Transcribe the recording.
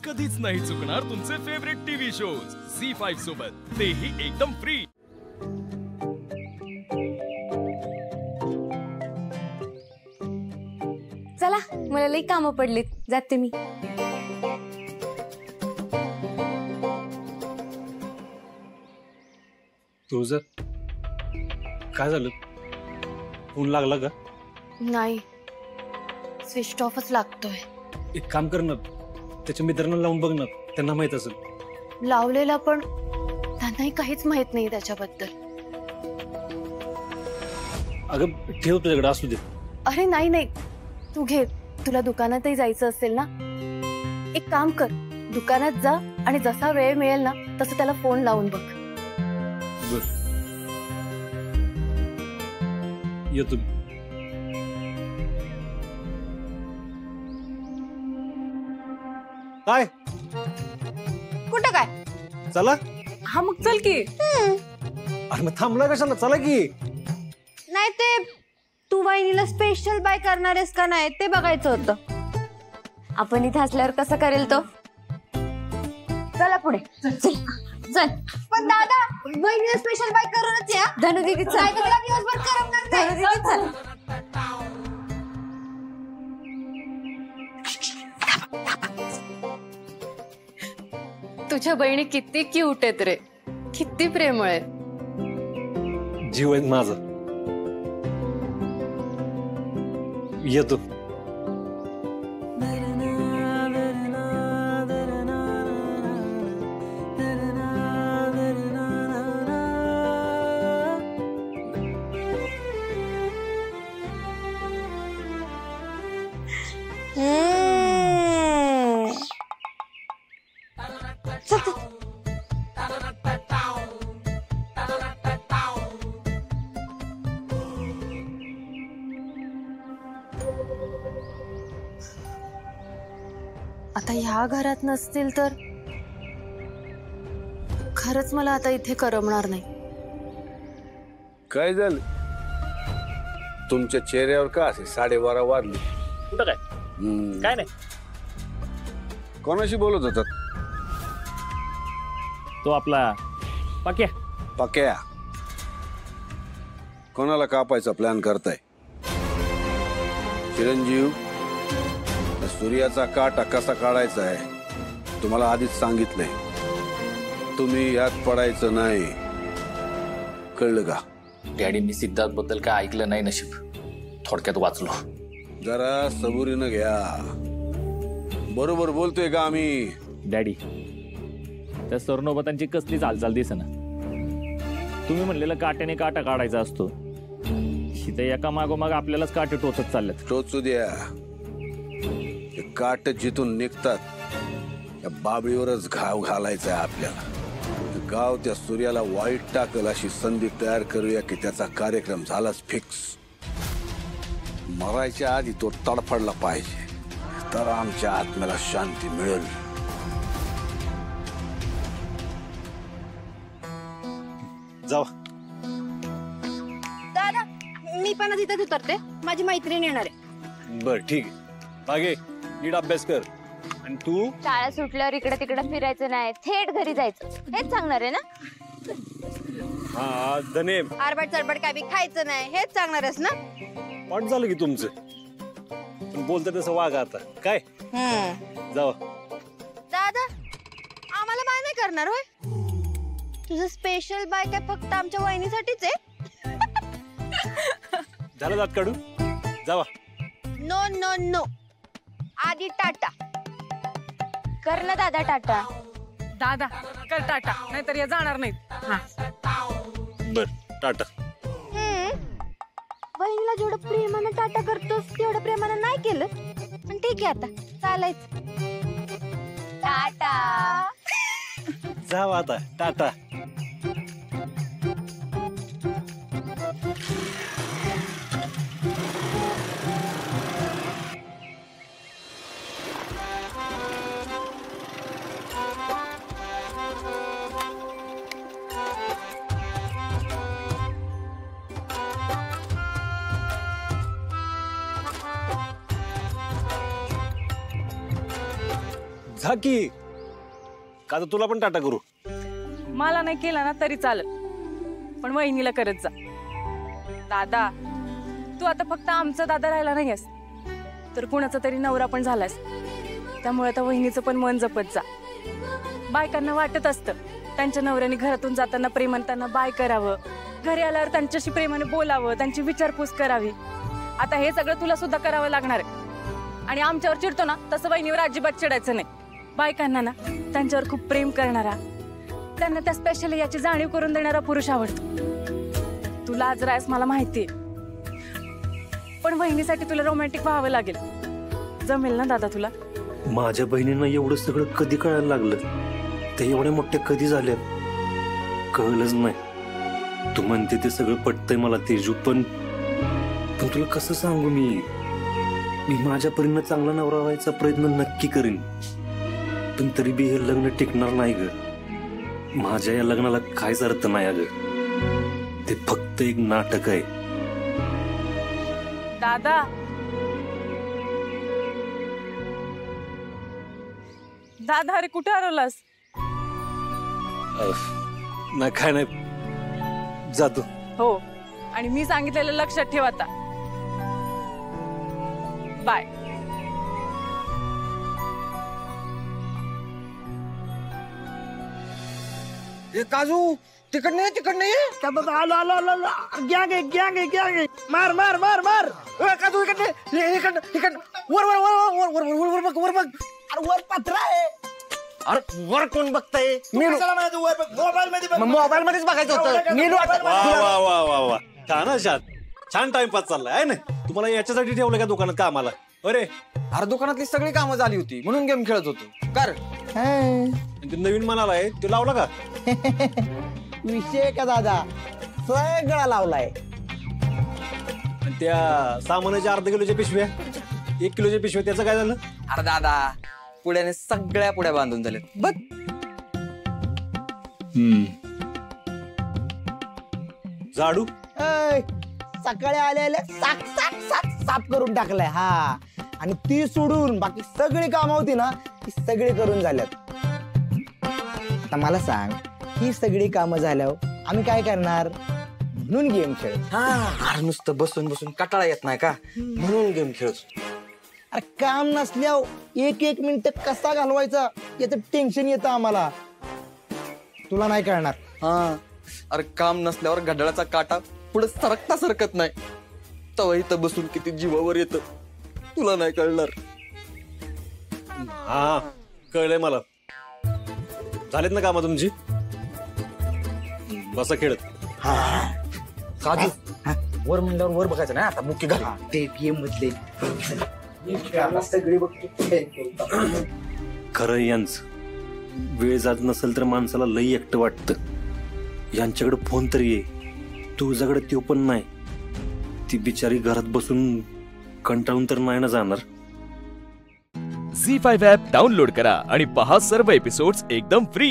कधीच नाही चुकणार तुमचे फेवरेट टीव्ही शोज झी5 सोबत, तेही एकदम फ्री। चला, मला लई कामं पडलीत, जाते मी। तुझं काय झालं? फोन लागला का? नाही, स्विच ऑफच लागतोय। एक काम कर ना, त्याच्या मित्रांना लावून बघ ना, त्यांना माहित असेल। लावलेला पण त्यांनाही काहीच माहित नाही त्याच्याबद्दल। अगं ठेव, तुझ्याकडे असू दे। अरे नाही नाही, तू घे, तुला दुकानातही जायचं असेल ना। एक काम कर, दुकानात जा आणि जसा वेळ मिळेल ना तसं त्याला फोन लावून बघ। येतो। काय कुठं काय? चला। हा मग चल की। अरे मग थांबला कशाला? चला की। नाही ते तू वहिनीला स्पेशल बाय करणार आहेस का नाही ते बघायचं होतं। आपण इथे असल्यावर कसं करेल तो? चला पुढे, चल चल। पण दादा, वहिनीला स्पेशल बाय करूनच या। धनु दीदी चल, तुला दिवसभर करमणार नाही। धनु दीदी चल। तुझ्या बहिणी किती क्यूट आहेत रे, किती प्रेमळ आहेत। जीव आहे माझा। येतो। आता ह्या घरात नसतील तर खरंच मला आता इथे करमणार नाही। काय झालं तुमच्या चेहऱ्यावर? का असे 12:30 वाजले? कुठं काय? काय नाही। कोणाशी बोलत होतात? तो आपला पक्या। पक्या? कोणाला कापायचा प्लॅन करताय? चिरंजीव, सूर्याचा काटा कसा काढायचा आहे तुम्हाला आधीच सांगितलंय। तुम्ही यात पडायचं नाही, कळलं का? डॅडी, मी सिद्धार्थ बद्दल काय ऐकलं नाही नशीब, थोडक्यात वाचलो। जरा सबुरीनं घ्या। बरोबर बोलतोय का आम्ही? डॅडी, त्या सरनोबतांची कसलीच हालचाल दिसेना। तुम्ही म्हणलेलं काट्याने काटा काढायचा असतो, इथे एका मागोमाग आपल्यालाच काटे टोचत चाललेत। टोचू द्या। काट जिथून निघतात त्या बाबळीवरच घाव घालायचा आहे आपल्याला। गाव त्या सूर्याला वाईट टाकल अशी संधी तयार करूया की त्याचा कार्यक्रम झालाच फिक्स। मरायच्या आधी तो तडफडला पाहिजे, तर आमच्या आत्म्याला शांती मिळेल। जावा। दादा, मी पण तिथेच उतरते, माझी मैत्रीण येणार आहे। बर ठीक आहे। मागे नीट अभ्यास कर। आणि तू? शाळा सुटल्यावर इकडे तिकडे फिरायचं नाही, थेट घरी जायचं, हेच सांगणार आहे ना? हा धने, आरबट चरबट काय बी खायचं नाही, हेच सांगणार आहेस ना? पाठ झालं की तुमचं, पण बोलता तसं वागा आता काय। जावा। दादा, आम्हाला बाय नाही करणार होय? तुझं स्पेशल बाय काय फक्त आमच्या वहिनीसाठीच आहे? झालं दात काढू? जावा। नो नो नो, आधी टाटा कर ना दादा टाटा। दादा कर टाटा, नाहीतर या जाणार नाहीत। बर टाटा। वहिनीला जेवढं प्रेमानं टाटा करतोस तेवढं प्रेमानं नाही केलं, पण ठीक आहे, आता चालायचं। टाटा। जावा आता, टाटा। जा की का तर तुला पण टाटा करू. मला नाही केला ना तरी चालत, पण वहिनीला करत जा. दादा, तू आता फक्त आमचा दादा राहिला नाहीयेस, तर कुणाचा तरी नवरा पण झालास. त्यामुळे आता वहिनीचं पण मन जपत जा. बायकांना वाटत असतं त्यांच्या नवऱ्याने घरातून जाताना प्रेमाने त्यांना बाय करावं, घरी आल्यावर त्यांच्याशी प्रेमाने बोलावं, त्यांची विचारपूस करावी. आता हे सगळं तुला सुद्धा करावं लागणार आहे. आणि आमच्यावर चिडतो ना तसं वहिनीवर अजिबात चिडायचं नाही. बायकांना ना त्यांच्यावर खूप प्रेम करणारा, त्यांना त्या स्पेशल याची जाणीव करून देणारा पुरुष आवडतो. तुला आज रायस मला माहितीये, पण वहिनीसाठी तुला रोमॅन्टिक व्हावं लागेल. जमेल ना दादा तुला? माझ्या बहिणींना एवढं सगळं कधी कळायला लागलं? ते एवढ्या मोठ्या कधी झाल्या कळलंच नाही. तू म्हणते ते सगळं पटतंय मला तेजू, पण तुला कसं सांगू मी माझ्या परीनं चांगला नवरा व्हायचा प्रयत्न नक्की करीन, पण तरी बी हे लग्न टिकणार नाही ग. माझ्या या लग्नाला काहीच अर्थ नाही अगं, ते फक्त एक नाटक आहे. दादा, दादा अरे कुठे हरवलास? नाही काय नाही, जातो. हो, आणि मी सांगितलेलं लक्षात ठेव आता. बाय. काजू तिकड नाही आलो आलो आलो आलो. गॅंग आहे मार मार मार मार. काजू इकडे वर वर वर वर वर वर बघ वर बघ. अरे वर पत्रा आहे. अरे वर कोण बघताय? मोबाईल मध्येच बघायचं होतं. मी वा वा वा वा, छान टाइमपास चाललाय आहे ना. तुम्हाला याच्यासाठी ठेवलं का दुकानात कामाला? अरे दुकानातली सगळी कामं झाली होती म्हणून गेम खेळत होतो. कर नवीन मनाला आहे तो लावला का? विषय का दादा, सगळा लावलाय. त्या सामानाच्या अर्धा किलोच्या पिशव्या, 1 किलोच्या पिशव्या, त्याचं काय झालं? अरे दादा, पुढ्याने सगळ्या पुढ्या बांधून झाल्यात बघ. झाडू सकाळी आले साक साक साक साफ करून टाकलाय. हा, आणि ती सोडून बाकी सगळी कामं होती ना ती सगळी करून झाल्यात. आता मला सांग, ही सगळी कामं झाल्यावर आम्ही काय करणार? म्हणून गेम खेळ. हा, नुसतं बसून बसून कटाळा येत नाही का, म्हणून गेम खेळतो. अरे काम नसल्यावर एक एक मिनिट कसा घालवायचा याचं टेन्शन येतं आम्हाला. तुला नाही कळणार. हा, अरे काम नसल्यावर घड्याळाचा काटा पुढे सरकत नाही. तवा इथं बसून किती जीवावर येतं, तुला नाही कळणार. हा कळलंय मला. झालेत ना कामं तुमची? बसा खेळत. काजू वर म्हणल्यावर वर बघायचं ना, आता मुख्य घाल. ते गेम मधले सगळे बघतो. खरं यांचं वेळ जात नसेल तर माणसाला लई एकटं वाटतं. यांच्याकडे फोन तरी आहे, तुझ्याकडे तो पण नाही. ती बिचारी घरात बसून कंटाळून तर नाही ना जाणार. झी5 ॲप डाउनलोड करा आणि पहा सर्व एपिसोड्स एकदम फ्री.